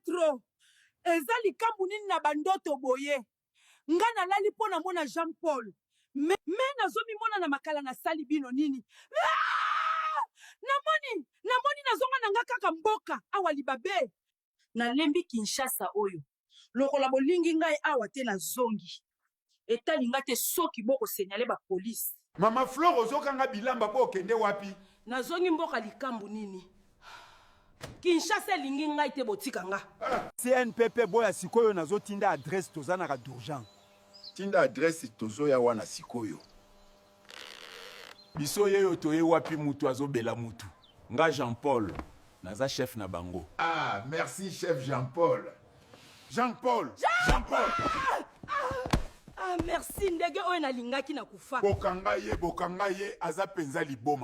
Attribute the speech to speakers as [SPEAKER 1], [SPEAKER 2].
[SPEAKER 1] trop. Eza likambu nini na bandoto boye. Nga nalali po na mona Jean Paul. Me nazomi mona na makala na sali bino nini. Namoni nazonga nanga kaka mboka awa libabe. Nalembi Kinshasa oyo. Lokola bolingi ngai awa te na zongi. Etali nga te soki boko senyale ba police.
[SPEAKER 2] Mama Flore ozokanga bilamba po okende wapi?
[SPEAKER 1] Nazongi mboka likambu nini. Kinshasa lingi ngai te botika nga.
[SPEAKER 3] CNPP boya sikoyo nazotinda adresse tozana d'urgence.
[SPEAKER 2] Tinda adresse tozoya wana sikoyo.
[SPEAKER 4] Biso yeyo toye wapi mutu azobela mutu. Nga Jean Paul, naza chef na bango.
[SPEAKER 2] Ah, merci chef Jean Paul.
[SPEAKER 4] Jean Paul.
[SPEAKER 1] Ah, merci ndege oyo nalingaki na kufa.
[SPEAKER 4] Bokanga ye aza penza liboma.